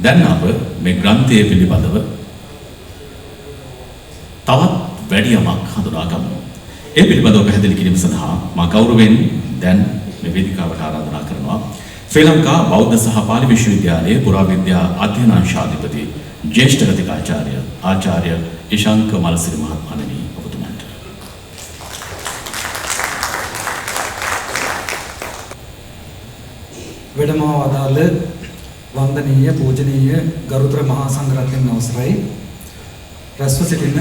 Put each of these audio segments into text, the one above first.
දැන් අප මේ ග්‍රන්ථය පිළිබඳව තවත් වැඩි යමක් හඳුනා ගමු. ඒ පිළිබඳව පැහැදිලි කිරීම සඳහා මා ගෞරවයෙන් දැන් මේ වේදිකාවට ආරාධනා කරනවා ශ්‍රී ලංකා බෞද්ධ සහ පාලි විශ්වවිද්‍යාලයේ පුරාවිද්‍යා අධ්‍යනාංශාධිපති ජ්‍යෙෂ්ඨ කතිකාචාර්ය ආචාර්ය ඉශාංක මල්සිරි මහත්මයාණනි ඔබතුමන්ට. වැඩම වදාළ වන්දනීය පූජනීය ගරුතර මහා සංඝරත්නයන් අවසරයි රැස්ව සිටින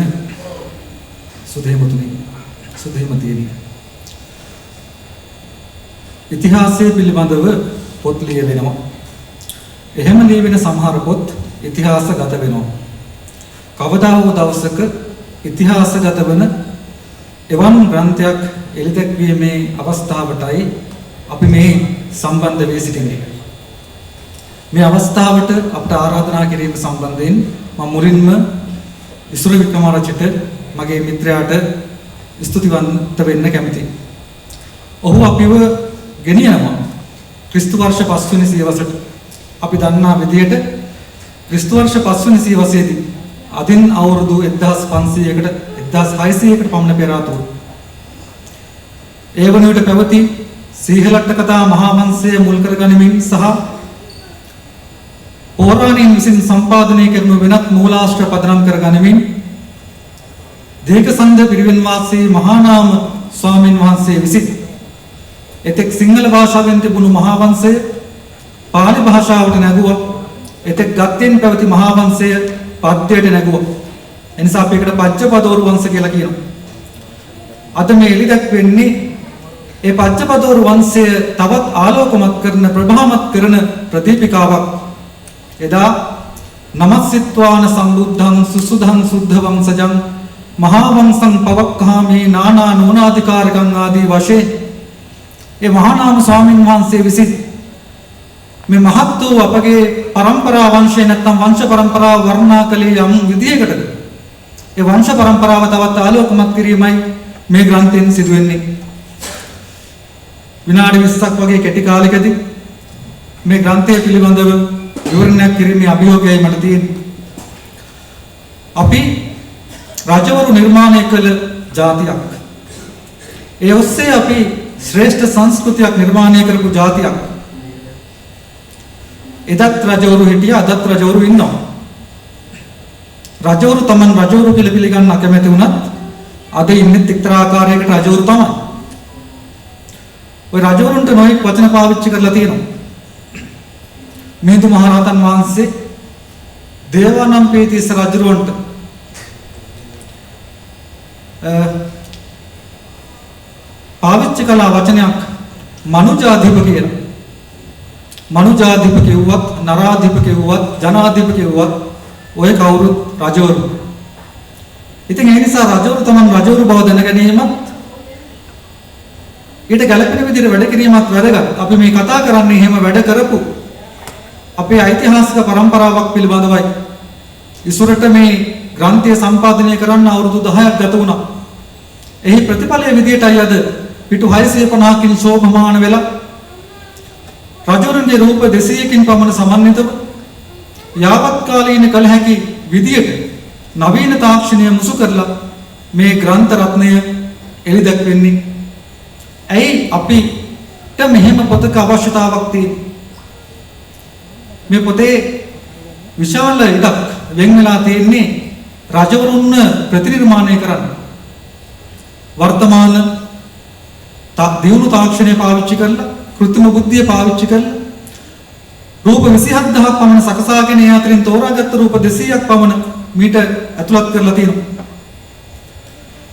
සුදේමතුනි ඉතිහාසය පිළිබඳව පොත් ලියවෙනවා. එහෙම ලියවෙන සමහර පොත් ඉතිහාසගත වෙනවා. කවදා හෝ දවසක ඉතිහාසගත වන එවන් ග්‍රන්ථයක් එළිදැක්වීමේ අවස්ථාවටයි අපි මේ සම්බන්ධ වී සිටින්නේ. මේ අවස්ථාවට අපට ආරාධනා කිරීම සම්බන්ධයෙන් මම මුලින්ම ඉසුරු වික්‍රමාරච්චිට මගේ මිත්‍රයාට ස්තුතිවන්ත වෙන්න කැමතියි. ඔහු අපිව ගෙනියනවා ක්‍රිස්තු වර්ෂ 5 වෙනි සියවසට. අපි දන්නා විදිහට ක්‍රිස්තු වර්ෂ 5 වෙනි සියවසේදී අදින් අවුරුදු 1500කට 1600කට පමණ පෙර ආතුව ඒ වන විට පැවති සීහලට්ට කතා මහා වංශය මුල් කරගනිමින් සහ පෞරාණීන් විසින් සම්පාදනය කරන වෙනත් මූලාශ්‍ර පදනම් කරගනිමින් දීඝසන්ධ පිරිවෙන් වාසී මහා නාම ස්වාමින් වහන්සේ විසින් එතෙක් සිංහල භාෂාවෙන් තිබුණු මහා වංශය පාලි භාෂාවට නැගුවා. එතෙක් ගත්යෙන් පැවති මහා වංශය පද්‍යයට නැගුවා. එනිසා අපි ඒකට පච්චපදෝරු වංශ කියලා කියනවා. අද මේ එළිදැක් වෙන්නේ ඒ පච්චපදෝරු වංශය තවත් ආලෝකමත් කරන ප්‍රභාමත් කරන ප්‍රදීපිකාවක්. එදා නමස්සිත්වාන සම්බුද්ධං සුසුධං සුද්ධ වංශජං මහා වංශං පවක්ඛාමේ නානා නෝනාධිකාරකං ආදී වශයෙන් ඒ මහා නාම ස්වාමින් වහන්සේ විසින් මේ මහත් වූ අපගේ පරම්පරා වංශය නැත්නම් වංශ පරම්පරාව වර්ණනා කළේ යම් විදියකටද ඒ වංශ පරම්පරාව තවත් ආලෝකමත් කිරීමයි මේ ග්‍රන්ථයෙන් සිදු වෙන්නේ. විනාඩි 20ක් වගේ කෙටි කාලයකදී මේ ග්‍රන්ථය පිළිබඳව විවරණයක් කිරීමේ අභියෝගයයි මට තියෙන්නේ. අපි රජවරු නිර්මාණය කළ ජාතියක්. ඒ ඔස්සේ අපි ශ්‍රේෂ්ඨ සංස්කෘතියක් නිර්මාණය කරපු ජාතියක්. එදත් රජවරු හිටියා, අදත් රජවරු ඉන්නවා. රජවරු තමන් රජවරු කියලා පිළිගන්න අකමැති වුණත් අද ඉන්නේ එක්තරා ආකාරයකට රජවරු තමයි. ওই රජවරුන්ට නොයෙක් වචන පාවිච්චි කරලා තියෙනවා. මිහිඳු මහරහතන් වහන්සේ දේවානම්පියතිස්ස රජුරවන්ට පාවිච්චි කළ වචනයක් මනුජාධිප කියලා. මනුජාධිප කිව්වත්, නරාධිප කිව්වත්, ජනාධිප කිව්වත් ඔය කවුරුත් රජවරු. ඉතින් ඒ නිසා රජවරු තමන් රජවරු බව දැන ගැනීමත් ඊට ගැළපෙන විදිහට වැඩ කිරීමත් වැදගත්. අපි මේ කතා කරන්නේ එහෙම වැඩ කරපු අපේ ඓතිහාසික පරම්පරාවක් පිළිබඳවයි. ඉසුරට මේ ග්‍රන්ථය සම්පාදනය කරන්න අවුරුදු 10ක් ගත වුණා. එහි ප්‍රතිඵලය විදියටයි අද පිටු 650කින් ශෝභමාන වෙලා රජවරුන්ගේ රූප 200කින් පමණ සමන්විතව යාවත් කාලීන කල හැකි විදියට නවීන තාක්ෂණය මුසු කරලා මේ ග්‍රන්ථ රත්නය එළිදැක් වෙන්නේ. ඇයි අපිට මෙහෙම පොතක අවශ්‍යතාවක් තියෙන්නේ? මේ පොතේ විශාල ඉඩක් වෙන් වෙලා තියෙන්නේ රජවරුන් ප්‍රතිනිර්මාණය කරන්න. වර්තමාන දියුණු තාක්ෂණය පාවිච්චි කරලා, කෘත්‍රිම බුද්ධිය පාවිච්චි කරලා රූප 27000ක් පමණ සකසාගෙන ඒ අතරින් තෝරාගත්ත රූප 200ක් පමණ මීට ඇතුළත් කරලා තියෙනවා.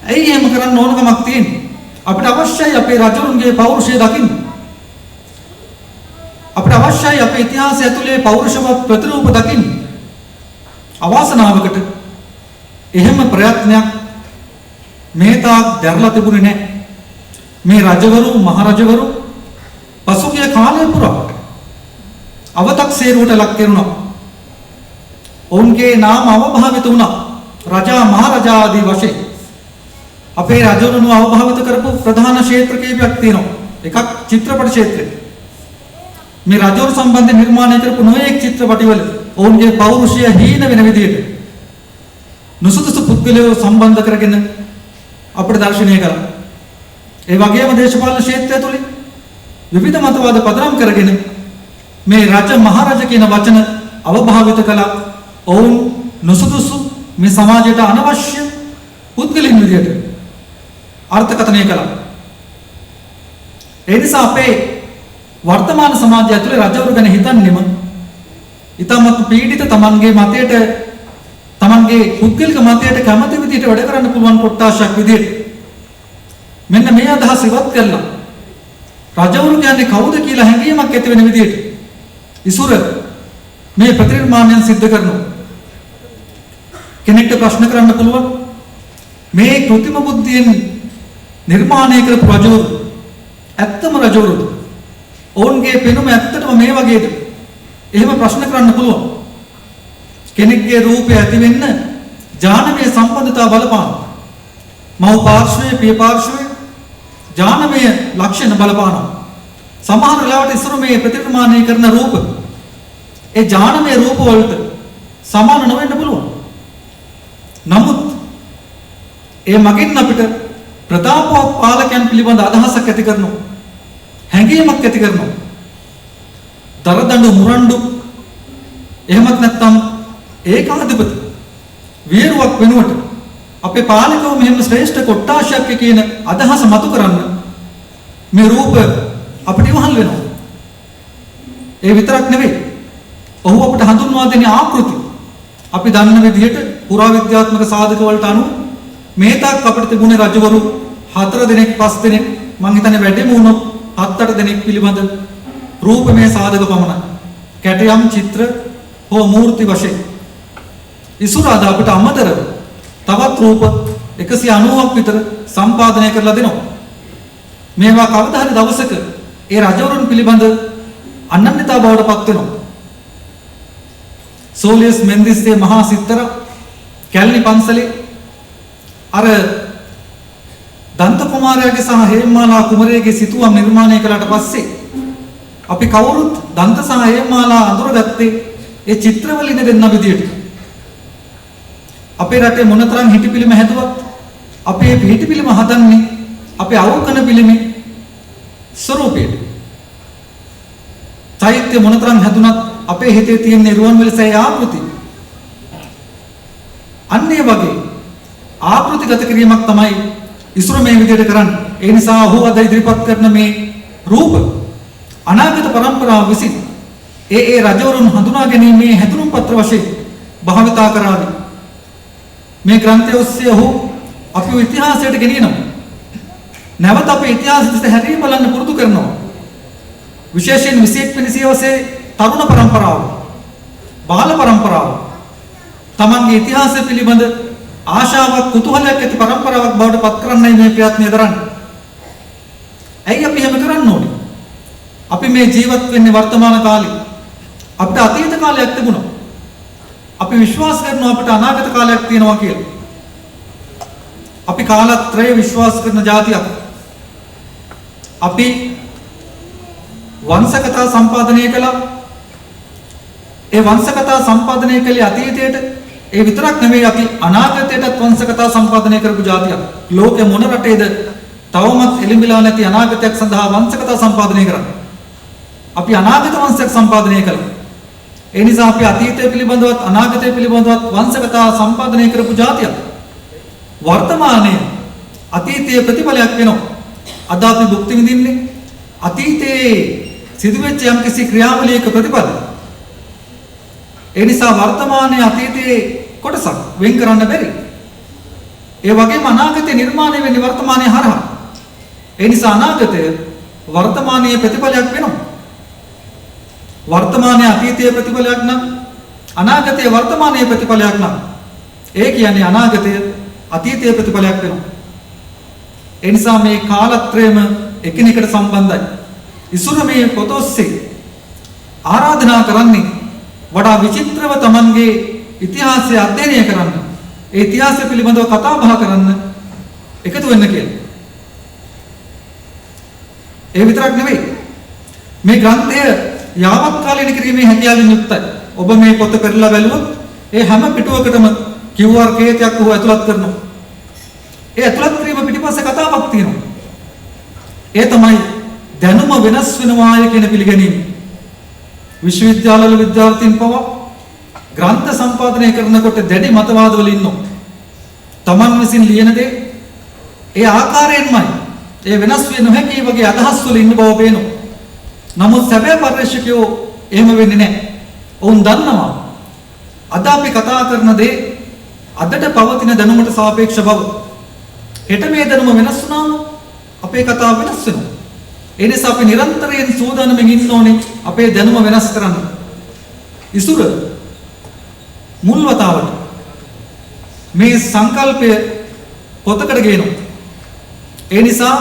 ඇයි එහෙම කරන්න ඕනකමක් තියෙන්නේ? අපිට අවශ්‍යයි අපේ රජවරුන්ගේ පෞරුෂය දකින්න. අපිට අවශ්‍යයි අපේ ඉතිහාසය ඇතුලේ පෞරුෂවත් ප්‍රතිරූප දකින්න. අවාසනාවකට එහෙම ප්‍රයත්නයක් මේ තාක් දැරලා තිබුණේ නැහැ. මේ රජවරු, මහරජවරු පසුගිය කාලය පුරා අවතක්සේරුවට ලක් කෙරුණා. ඔවුන්ගේ නාම අවභාවිත වුණා. රජා, මහරජා ආදී වශයෙන් අපේ රජවරුන් අවභාවිත කරපු ප්‍රධාන ක්ෂේත්‍ර කීපයක් තියෙනවා. එකක් චිත්‍රපට ක්ෂේත්‍රය. මේ රජවරු සම්බන්ධ නිර්මාණය කරපු නොයෙක් චිත්‍රපටිවල ඔවුන්ගේ පෞරුෂය හීන වෙන විදිහට නුසුදුසු පුද්ගලයෝ සම්බන්ධ කරගෙන අපිට දර්ශනය කළා. ඒ වගේම දේශපාලන ක්ෂේත්‍රය තුලින් විවිධ මතවාද පදනම් කරගෙන මේ රජ මහරජ කියන වචන අවභාවිත කළා. ඔවුන් නුසුදුසු මේ සමාජයට අනවශ්‍ය පුද්ගලින් විදියට අර්ථකථනය කළා. ඒ නිසා අපේ වර්තමාන සමාජය ඇතුලේ රජවරු ගැන හිතන්නෙම ඊටමත් පීඩිත තමන්ගේ මතයට තමන්ගේ පුද්ගලික මතයට කැමති විදිහට වැඩ කරන්න පුළුවන් කොට්ටාශයක් විදිහට මෙන්න මේ අදහස ඉවත් කරලා රජවරු කියන්නේ කවුද කියලා හැඟීමක් ඇති වෙන විදිහට ඉසුර මේ ප්‍රතිනිර්මාණයන් සිද්ධ කරනවා. කෙනෙක්ට ප්‍රශ්න කරන්න පුළුවන් මේ කෘත්‍රිම බුද්ධියෙන් නිර්මාණය කරපු රජවරු ඇත්තම රජවරුද? ඔවුන්ගේ පෙනුම ඇත්තටම මේ වගේද? එහෙම ප්‍රශ්න කරන්න පුළුවන්. කෙනෙක්ගේ රූපය ඇති වෙන්න ඥානමය සම්බන්ධතාව බලපානවා. මව් පාර්ශ්වයේ පිය පාර්ශ්වයේ ඥානමය ලක්ෂණ බලපානවා. සමහර වෙලාවට ඉස්සර මේ ප්‍රතිනිර්මාණය කරන රූප ඒ ඥානමය රූප වලට සමාන නොවෙන්න පුළුවන්. නමුත් ඒ මගින් අපිට ප්‍රතාපවත් පාලකයන් පිළිබඳ අදහසක් ඇති කරනවා. හැඟීමක් ඇති කරනවා. දරදඬු මුරණ්ඩු එහෙමත් නැත්නම් ඒකාධිපති වීරුවක් වෙනුවට අපේ පාලකව මෙහෙම ශ්‍රේෂ්ඨ කොට්ටාශයක් කියන අදහස මතු කරන්න මේ රූප අපිට ඉවහල් වෙනවා. ඒ විතරක් නෙවෙයි. ඔහු අපිට හඳුන්වා දෙන ආකෘති අපි දන්න විදිහට පුරාවිද්‍යාත්මක සාධක වලට අනුව මේ තාක් අපිට තිබුණේ රජවරු 4 දිනක් 5 දිනක් මං හිතන්නේ වැඩිම වුණොත් 7-8 දිනක් පිළිබඳ රූපමය සාධක පමණයි. කැටයම් චිත්‍ර හෝ මූර්ති වශයෙන් ඉසුරාද අපිට අමතරව තවත් රූප 190ක් විතර සම්පාදනය කරලා දෙනවා. මේවා කවදා හරි දවසක ඒ රජවරුන් පිළිබඳ අනන්‍යතාව බවට පත් වෙනවා. සෝලියස් මෙන්දිස්ගේ මහා සිත්තර කැලණි පන්සලේ අර දන්ත කුමාරයාගේ සහ හේමමාලා කුමරියගේ සිතුවම් නිර්මාණය කළාට පස්සේ අපි කවුරුත් දන්ත සහ හේමමාලා අඳුරගත්තේ ඒ චිත්‍රවලින් දෙන්න විදියට. අපේ රටේ මොනතරම් හිටිපිලිම හැදුවත් අපේ හිටිපිලිම හදන්නේ අපේ අවකන පිළිමේ ස්වරූපයට. චෛත්‍ය මොනතරම් හැදුනත් අපේ හිතේ තියෙන රුවන්වැලිසෑය ආකෘති. අන්නේ වගේ ආකෘතිගත කිරීමක් තමයි ඉස්සර මේ විදිහට කරන්නේ. ඒ නිසා ඔහු අද ඉදිරිපත් කරන මේ රූප අනාගත පරම්පරාව විසින් ඒ රජවරුන් හඳුනා ගැනීමේ හැඳුනුම් පත්‍ර වශයෙන් භාවිතා කරાવી. මේ ග්‍රන්ථය ඔස්සේ ඔහු අපේ ඉතිහාසයට ගෙනියනවා. නැවත අපේ ඉතිහාසයට හැරී බලන්න පුරුදු කරනවා. විශේෂයෙන් 21 වෙනි සියවසේ තරුණ පරම්පරාව, බාල පරම්පරාව තමන්ගේ ඉතිහාසය පිළිබඳ ආශාවක් කුතුහලයක් ඇති පරම්පරාවක් බවට පත් කරන්නයි මේ ප්‍රයත්නය දරන්නේ. ඇයි අපි එහෙම කරන්න ඕනේ? අපි මේ ජීවත් වෙන්නේ වර්තමාන කාලේ. අපිට අතීත කාලයක් තිබුණා. අපි විශ්වාස කරනවා අපිට අනාගත කාලයක් තියෙනවා කියලා. අපි කාලත්‍රය විශ්වාස කරන જાතියක්. අපි වංශකථා සම්පාදනය කළා. ඒ වංශකථා සම්පාදනය කළේ අතීතයට. ඒ විතරක් නෙමෙයි අපි අනාගතයටත් වංශකථා සම්පාදනය කරපු જાතියක්. ලෝකෙ මොන රටේද තවමත් එළිඹිලා නැති අනාගතයක් සඳහා වංශකථා සම්පාදනය කරන්නේ? අපි අනාගත වංශයක් සම්පාදනය කළා. ඒ නිසා අපි අතීතය පිළිබඳවත් අනාගතය පිළිබඳවත් වංශකථා සම්පාදනය කරපු જાතියක්. වර්තමානයේ අතීතයේ ප්‍රතිඵලයක් වෙනවා. අද අපි භුක්ති විඳින්නේ අතීතයේ සිදුවෙච්ච යම්කිසි ක්‍රියාවලියක ප්‍රතිඵල. ඒ නිසා වර්තමානයේ අතීතයේ කොටසක් වෙන් කරන්න බැරි. ඒ වගේම අනාගතේ නිර්මාණය වෙන්නේ වර්තමානයේ හරහා. ඒ නිසා අනාගතය වර්තමානයේ ප්‍රතිඵලයක් වෙනවා. වර්තමානයේ අතීතයේ ප්‍රතිඵලයක් නම් අනාගතයේ වර්තමානයේ ප්‍රතිඵලයක් නම් ඒ කියන්නේ අනාගතය අතීතයේ ප්‍රතිඵලයක් වෙනවා. ඒ නිසා මේ කාලත්‍රයම එකිනෙකට සම්බන්ධයි. ඉසුර මේ පොත ඔස්සේ ආරාධනා කරන්නේ වඩා විචිත්‍රව Tamanගේ ඉතිහාසය අධ්‍යයනය කරන්න. ඒ ඉතිහාසය පිළිබඳව කතා බහ කරන්න එකතු වෙන්න කියලා. ඒ විතරක් නෙවෙයි. මේ ග්‍රන්ථය යාවත්කාලීන කිරීමේ හැකියාවෙන් යුක්තයි. ඔබ මේ පොත පෙරලා බැලුවොත් ඒ හැම පිටුවකටම QR කේතයක් උව ඇතුළත් කරනවා. ඒ ඇතුළත් කිරීම පිටිපස්සේ කතාවක් තියෙනවා. ඒ තමයි දැනුම වෙනස් වෙනවාය කියන පිළිගැනීම. විශ්වවිද්‍යාලවල විද්‍යාර්ථීන් පවා ග්‍රන්ථ සම්පාදනය කරනකොට දැඩි මතවාදවල ඉන්නවා. තමන් විසින් ලියන දේ ඒ ආකාරයෙන්මයි ඒ වෙනස් වෙන නොහැකි වගේ අදහස් වල ඉන්න බව පේනවා. නමුත් සැබෑ පරිශ්‍රකයෝ එහෙම වෙන්නේ නැහැ. ඔවුන් දන්නවා අද අපි කතා කරන දේ අදට පවතින දැනුමට සාපේක්ෂ බව. හෙට මේ දැනුම වෙනස් වුණාම අපේ කතාව වෙනස් වෙනවා. ඒ නිසා අපි නිරන්තරයෙන් සූදානම්ෙන් ඉන්න ඕනේ අපේ දැනුම වෙනස් කරන්න. ඉසුර මුල් වතාවට මේ සංකල්පය පොතකට ගේනවා. ඒ නිසා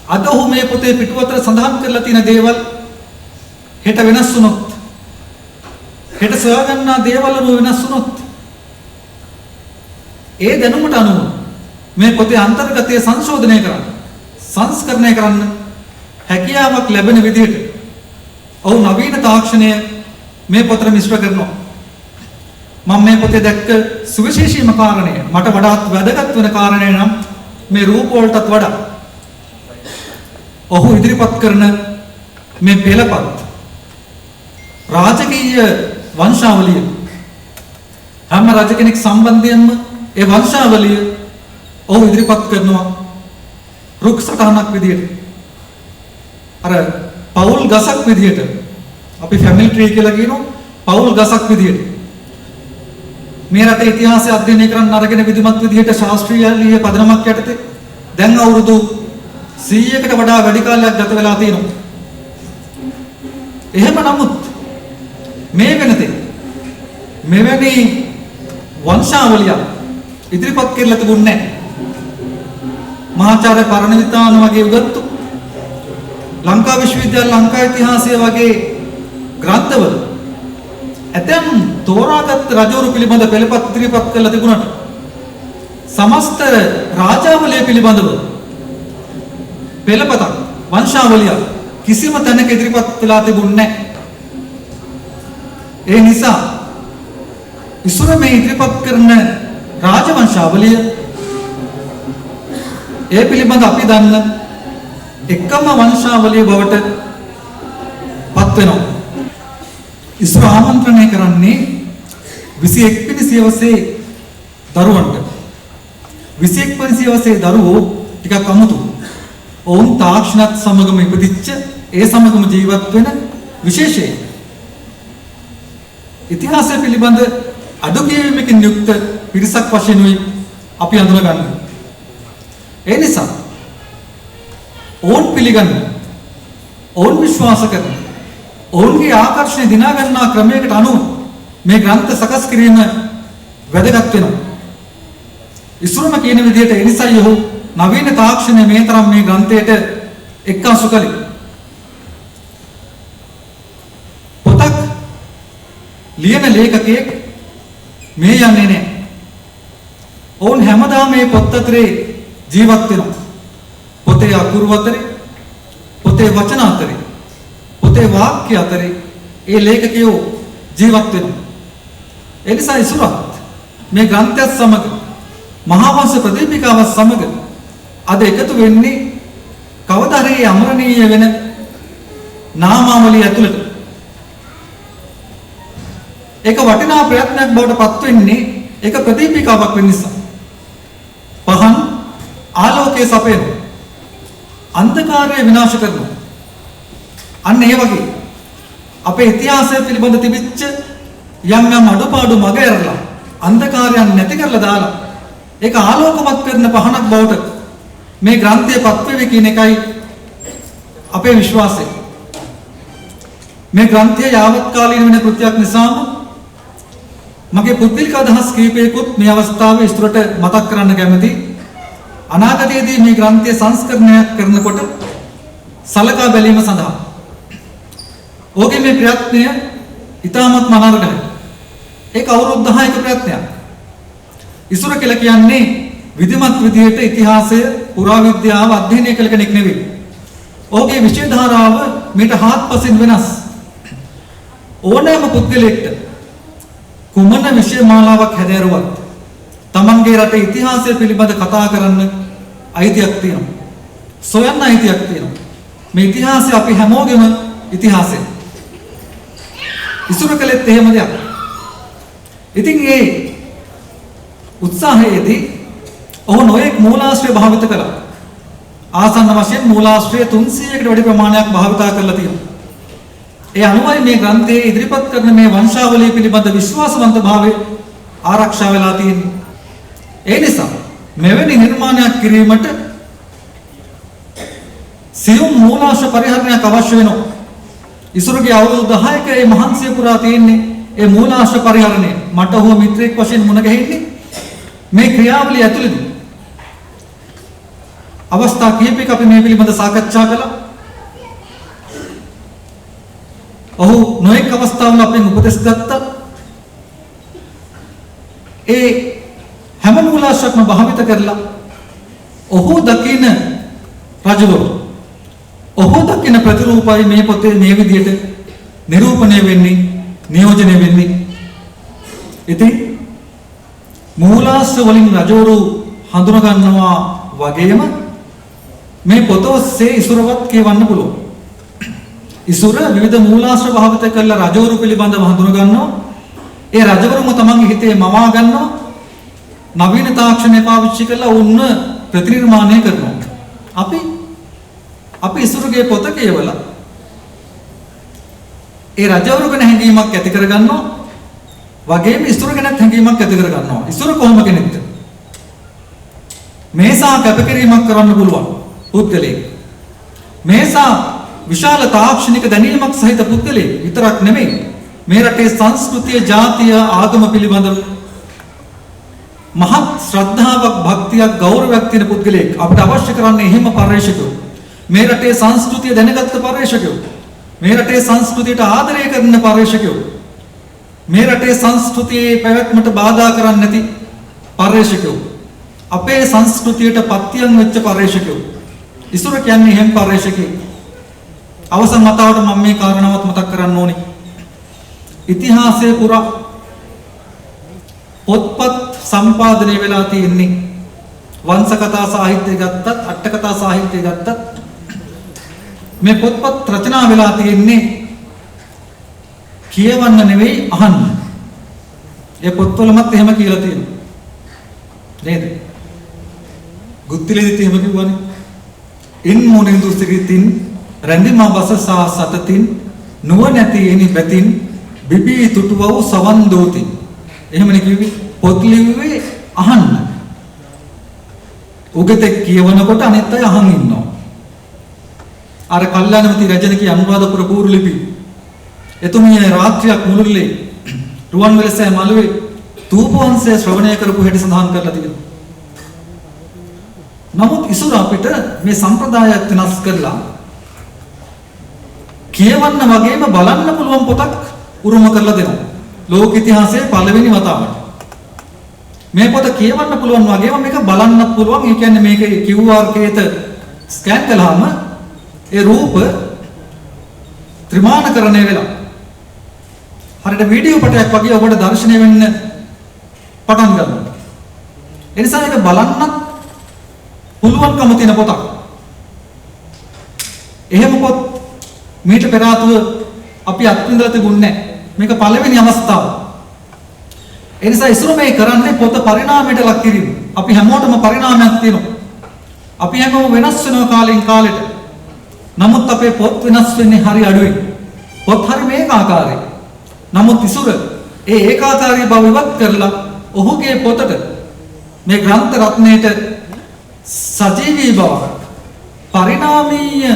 අද ඔහු මේ පොතේ පිටුවතර සඳහන් කරලා තියෙන දේවල් හෙට වෙනස් වුණොත්, හෙට සොයාගන්නා දේවල් වෙනස් වුණොත්, ඒ දැනුමට අනුව මේ පොතේ අන්තර්ගතය සංශෝධනය කරන්න, සංස්කරණය කරන්න හැකියාවක් ලැබෙන විදිහට ඔහු නවීන තාක්ෂණය මේ පොතට මිශ්‍ර කරනවා. මම මේ පොතේ දැක්ක සුවිශේෂීම කාරණය, මට වඩාත් වැදගත් වෙන කාරණය නම් මේ රූප වලටත් වඩා ඔහු ඉදිරිපත් කරන මේ පෙළපත් රාජකීය වංශාවලිය, හැම රජ කෙනෙක් සම්බන්ධයෙන්ම ඒ වංශාවලිය ඔහු ඉදිරිපත් කරනවා රුක් සටහනක් විදියට. අර පවුල් ගසක් විදියට, අපි ෆැමිලි ට්‍රී කියලා කියනවා, පවුල් ගසක් විදියට. මේ රටේ ඉතිහාසය අධ්‍යයනය කරන්න අරගෙන විධිමත් විදිහට ශාස්ත්‍රීය පදනමක් යටතේ දැන් අවුරුදු 100කට වඩා වැඩි කාලයක් ගත වෙලා තියෙනවා. එහෙම නමුත් මේ වෙනතේ මෙවැනි වංශාවලිය ඉදිරිපත් කරලා තිබුණේ නැහැ. මහාචාර්ය පරණවිතාන වගේ උගත්තු, ලංකා විශ්වවිද්‍යාල ලංකා ඉතිහාසය වගේ ග්‍රන්ථවල ඇතැම් තෝරාගත් රජවරු පිළිබඳ පෙළපත් ඉදිරිපත් කරලා තිබුණාට සමස්ත රාජාවලිය පිළිබඳව පෙළපතක්, වංශාවලිය කිසිම තැනක ඉදිරිපත් වෙලා තිබුණේ නැහැ. ඒ නිසා ඉස්සර මේ ඉදිරිපත් කරන රාජවංශාවලිය ඒ පිළිබඳ අපි දන්න එකම වංශාවලිය බවට පත් වෙනවා. ඉස්සර ආමන්ත්‍රණය කරන්නේ 21 වෙනි සියවසේ දරුවන්ට. 21 වෙනි සියවසේ දරුවෝ ටිකක් අමුතු. ඔවුන් තාක්ෂණත් සමගම ඉපදිච්ච, ඒ සමගම ජීවත් වෙන විශේෂයි. ඉතිහාසය පිළිබඳ අඩු කියවීමකින් යුක්ත පිරිසක් වශයෙන් අපි අඳුනගන්නේ. ඒ නිසා ඕන් පිළිගන්න, ඕන් විශ්වාස කරන, ඔවුන්ගේ ආකර්ෂණය දිනා ගන්නා ක්‍රමයකට අනුව මේ ග්‍රන්ථ සකස් කිරීම වැදගත් වෙනවා. ඉස්සරම කියන විදිහට ඒ නිසායි ඔහු නවීන තාක්ෂණය මේ තරම් මේ ග්‍රන්ථයට එක්කාසු කළේ. පොතක් ලියන ලේඛකයෙක් මේ යන්නේ නැහැ. ඔවුන් හැමදාම මේ පොත් අතරේ ජීවත් වෙනවා. පොතේ අකුරු අතරේ, පොතේ වචන අතරේ, පොතේ වාක්‍ය අතරේ ඒ ලේඛකයෝ ජීවත් වෙනවා. ඒ නිසා ඉසුරත් මේ ග්‍රන්ථයත් සමග, මහා වංශ ප්‍රදීපිකාවත් සමග අද එකතු වෙන්නේ කවදා හරි අමරණීය වෙන නාමාවලිය ඇතුළට. ඒක වටිනා ප්‍රයත්නයක් බවට පත් වෙන්නේ ඒක ප්‍රදීපිකාවක් වෙන නිසා. පහන් ආලෝකයේ සපයන, අන්ධකාරය විනාශ කරනවා. අන්න ඒ වගේ අපේ ඉතිහාසය පිළිබඳ තිබිච්ච යම් යම් අඩුපාඩු මග ඇරලා, අන්ධකාරයන් නැති කරලා දාලා ඒක ආලෝකමත් කරන පහනක් බවට මේ ග්‍රන්ථය පත් වෙවි කියන එකයි අපේ විශ්වාසය. මේ ග්‍රන්ථය යාවත්කාලීන වෙන කෘතියක් නිසාම මගේ පුද්ගලික අදහස් කීපයකුත් මේ අවස්ථාවේ ඉස්තරට මතක් කරන්න කැමතියි. අනාගතයේදී මේ ග්‍රන්ථය සංස්කරණය කරනකොට සලකා බැලීම සඳහා ඕකේ මේ ප්‍රයත්නය ඉතාමත් මනාරකයි. ඒක අවුරුදු 10ක ප්‍රයත්නයක්. ඉසුර කියලා කියන්නේ විධිමත් විදියට ඉතිහාසය, පුරාවිද්‍යාව අධ්‍යයනය කළ කෙනෙක් නෙවෙයි. ඕකේ විෂය ධාරාව මේට හාත්පසින් වෙනස්. ඕනෑම පුද්ගලයෙක්ට කුමන විෂය මාලාවක් හැදෑරුවත් තමන්ගේ රටේ ඉතිහාසය පිළිබඳ කතා කරන්න අයිතියක් තියෙනවා. සොයන්න අයිතියක් තියෙනවා. මේ ඉතිහාසය අපි හැමෝගෙම ඉතිහාසය. ඉසුර කළෙත් එහෙම දෙයක්. ඉතින් මේ උත්සාහයේදී ඔහු නොයෙක් මූලාශ්‍රය භාවිත කළා. ආසන්න වශයෙන් මූලාශ්‍රය 300කට වැඩි ප්‍රමාණයක් භාවිතා කරලා තියෙනවා. ඒ අනුවයි මේ ග්‍රන්ථයේ ඉදිරිපත් කරන මේ වංශාවලිය පිළිබඳ විශ්වාසවන්ත භාවය ආරක්ෂා වෙලා තියෙන්නේ. ඒ නිසා මෙවැනි නිර්මාණයක් කිරීමට සියුම් මූලාශ්‍ර පරිහරණයක් අවශ්‍ය වෙනවා. ඉසුරුගේ අවුරුදු 10ක මේ මහන්සිය පුරා තියෙන්නේ ඒ මූලාශ්‍ර පරිහරණය. මට ඔහු මිත්‍රෙක් වශයෙන් මුණ ගැහෙන්නේ මේ ක්‍රියාවලිය ඇතුළතදී. අවස්ථා කිහිපයක අපි මේ පිළිබඳ සාකච්ඡා කළා. ඔහු නොඑක අවස්ථාවල අපෙන් උපදෙස් ගත්තා. ඒ හැම මූලාශ්‍රයක්ම භාවිත කරලා ඔහු දකින රජවරු ඔහු දකින ප්‍රතිරූපයි මේ පොතේ මේ විදිහට නිරූපණය වෙන්නේ, නියෝජනය වෙන්නේ. ඉතින් මූලාශ්‍ර වලින් රජවරු හඳුනා ගන්නවා වගේම මේ පොත ඔස්සේ ඉසුරවත් කියවන්න පුළුවන්. ඉසුර විවිධ මූලාශ්‍ර භාවිත කරලා රජවරු පිළිබඳව හඳුනා ගන්නවා. ඒ රජවරුම තමන්ගේ හිතේ මවා ගන්නවා. නවීන තාක්ෂණය පාවිච්චි කරලා උන්න ප්‍රතිනිර්මාණය කරනවා. අපි ඉසුරුගේ පොත කියවලා ඒ රජවරු ගැන හැඟීමක් ඇති කර ගන්නවා. වගේම ඉසුරු ගැන හැඟීමක් ඇති කර ගන්නවා. ඉසුරු කොහොම කෙනෙක්ද? මේසා කැපකිරීමක් කරන්න පුළුවන් පුද්ගලයෙක්. මේසා විශාල තාක්ෂණික දැනීමක් සහිත පුද්ගලයෙක් විතරක් නෙමෙයි. මේ රටේ සංස්කෘතිය, ජාතිය, ආගම පිළිබඳව මහත් ශ්‍රද්ධාවක්, භක්තියක්, ගෞරවයක් තියෙන පුද්ගලයෙක්. අපිට අවශ්‍ය කරන්නේ එහෙම පරිශ්‍රකයෝ. මේ රටේ සංස්කෘතිය දැනගත්ත පරිශ්‍රකයෝ. මේ රටේ සංස්කෘතියට ආදරය කරන පරිශ්‍රකයෝ. මේ රටේ සංස්කෘතියේ පැවැත්මට බාධා කරන්නේ නැති පරිශ්‍රකයෝ. අපේ සංස්කෘතියට පත්‍යයන් වෙච්ච පරිශ්‍රකයෝ. ඉසුර කියන්නේ එහෙම පරිශ්‍රකෙක්. අවසන් මතාවට මම මේ කාරණාවත් මතක් කරන්න ඕනේ. ඉතිහාසයේ පුරා පොත්පත් සම්පාදනය වෙලා තියෙන්නේ වංශ කතා සාහිත්‍ය ගත්තත්, අට කතා සාහිත්‍ය ගත්තත් මේ පොත්පත් රචනා වෙලා තියෙන්නේ කියවන්න නෙවෙයි අහන්න. ඒ පොත්වලමත් එහෙම කියලා තියෙනවා. නේද? ගුත්තිලෙදිත් එහෙම කිව්වනේ. ඉන් මොනින්දු සිරිතින් රැඳිම බස සා සතතින් නුවණැති එනි පැතින් බිබී තුටුවව සවන් දෝති. එහෙමනේ කිව්වේ. පොත් ලිව්වේ අහන්න. උගතෙක් කියවනකොට අනිත් අය අහන් ඉන්නවා. අර කල්යාණමති රජනකී අනුරාධපුර පූර්ව ලිපි. එතුමිය රාත්‍රියක් මුළුල්ලේ රුවන්වැලිසෑය මළුවේ තූප වංශය ශ්‍රවණය කරපු හැටි සඳහන් කරලා තිබෙනවා. නමුත් ඉසුර අපිට මේ සම්ප්‍රදායත් වෙනස් කරලා කියවන්න වගේම බලන්න පුළුවන් පොතක් උරුම කරලා දෙනවා. ලෝක ඉතිහාසයේ පළවෙනි වතාවට. මේ පොත කියවන්න පුළුවන් වගේම මේක බලන්නත් පුළුවන්. ඒ කියන්නේ මේකේ QR කේත ස්කෑන් කළාම ඒ රූප ත්‍රිමාණකරණය වෙලා හරියට වීඩියෝ පටයක් වගේ ඔබට දැర్శණය වෙන්න පටන් ගන්නවා. ඒ නිසා ඒක බලන්නත් පුළුවන්කම තියෙන පොතක්. එහෙම පොත් මීට පෙර ආතුව අපි අත්විඳලා තිබුණේ නැහැ. මේක පළවෙනි අවස්ථාව. ඒ නිසා ඉස්සර මේ කරන්නේ පොත පරිණාමයට ලක් කිරීම. අපි හැමෝටම පරිණාමයක් තියෙනවා. අපි හැමෝම වෙනස් වෙනවා කාලෙන් කාලෙට. නමුත් අපේ පොත් වෙනස් වෙන්නේ හරි අඩුයි. පොත් හරි මේක ආකාරයි. නමුත් ඉස්සර ඒ ඒකාකාරී බව ඉවත් කරලා ඔහුගේ පොතට මේ ග්‍රන්ථ රත්නයේට සජීවී බව පරිණාමීය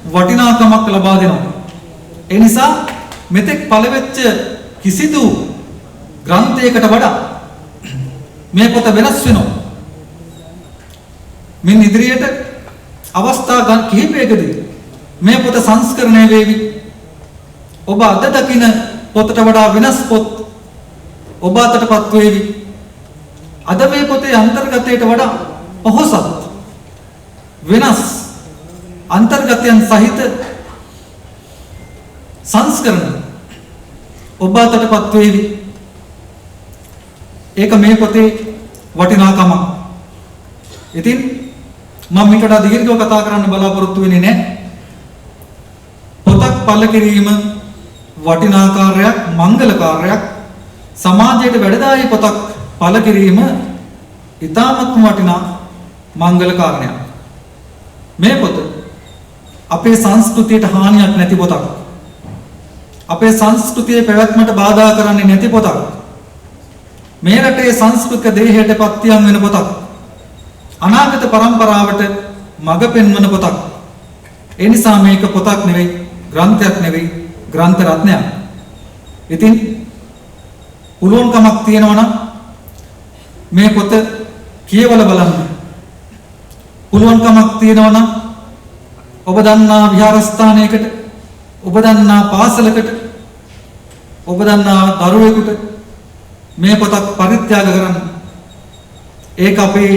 වටිනාකමක් ලබා දෙනවා. ඒ නිසා මෙතෙක් පළවෙච්ච කිසිදු ග්‍රන්ථයකට වඩා මේ පොත වෙනස් වෙනවා. මින් ඉදිරියට අවස්ථා කිහිපයකදී මේ පොත සංස්කරණය වේවි. ඔබ අද දකින පොතට වඩා වෙනස් පොත් ඔබ අතටපත් වේවි. අද මේ පොතේ අන්තර්ගතයට වඩා පොහොසත් වෙනස් අන්තර්ගතයන් සහිත සංස්කරණ ඔබ අතටපත් වේවි. ඒක මේ පොතේ වටිනාකම. ඉතින් මම මේකට දීර්ඝව කතා කරන්න බලාපොරොත්තු වෙන්නේ නැහැ. පොතක් පළ කිරීම වටිනා කාර්යයක්, මංගල කාර්යයක්. සමාජයට වැඩදායී පොතක් පළ කිරීම ඉතාමත්ම වටිනා මංගල කාරණයක්. මේ පොත අපේ සංස්කෘතියට හානියක් නැති පොතක්. අපේ සංස්කෘතියේ පැවැත්මට බාධා කරන්නේ නැති පොතක්. මේ රටේ සංස්කෘතික දේහයට පත්‍යම් වෙන පොතක්. අනාගත පරම්පරාවට මඟ පෙන්වන පොතක්. ඒ නිසා මේක පොතක් නෙවෙයි, ග්‍රන්ථයක් නෙවෙයි, ග්‍රන්ථ රත්නයක්. ඉතින් පුළුවන්කමක් තියෙනවා නම් මේ පොත කියවලා බලන්න. පුළුවන්කමක් තියෙනවා නම් ඔබ දන්නා විහාරස්ථානයකට, ඔබ දන්නා පාසලකට, ඔබ දන්නා දරුවෙකුට මේ පොතක් පරිත්‍යාග කරන්න. ඒක අපේ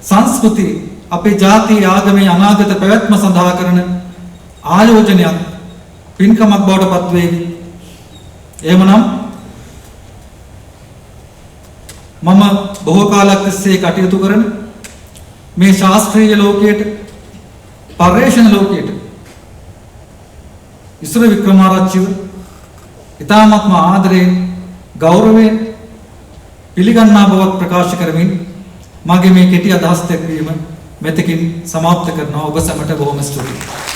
සංස්කෘතිය, අපේ ජාතියේ ආගමේ අනාගත පැවැත්ම සඳහා කරන ආයෝජනයක්, පින්කමක් බවට පත් වේවි. එහෙමනම් මම බොහෝ කාලයක් තිස්සේ කටයුතු කරන මේ ශාස්ත්‍රීය ලෝකයට, පර්යේෂණ ලෝකයට ඉසුර වික්‍රමාරච්චිව ඉතාමත්ම ආදරයෙන්, ගෞරවයෙන් පිළිගන්නා බවක් ප්‍රකාශ කරමින් මගේ මේ කෙටි අදහස් දැක්වීම මෙතකින් සමාප්ත කරනවා. ඔබ සැමට බොහොම ස්තුතියි.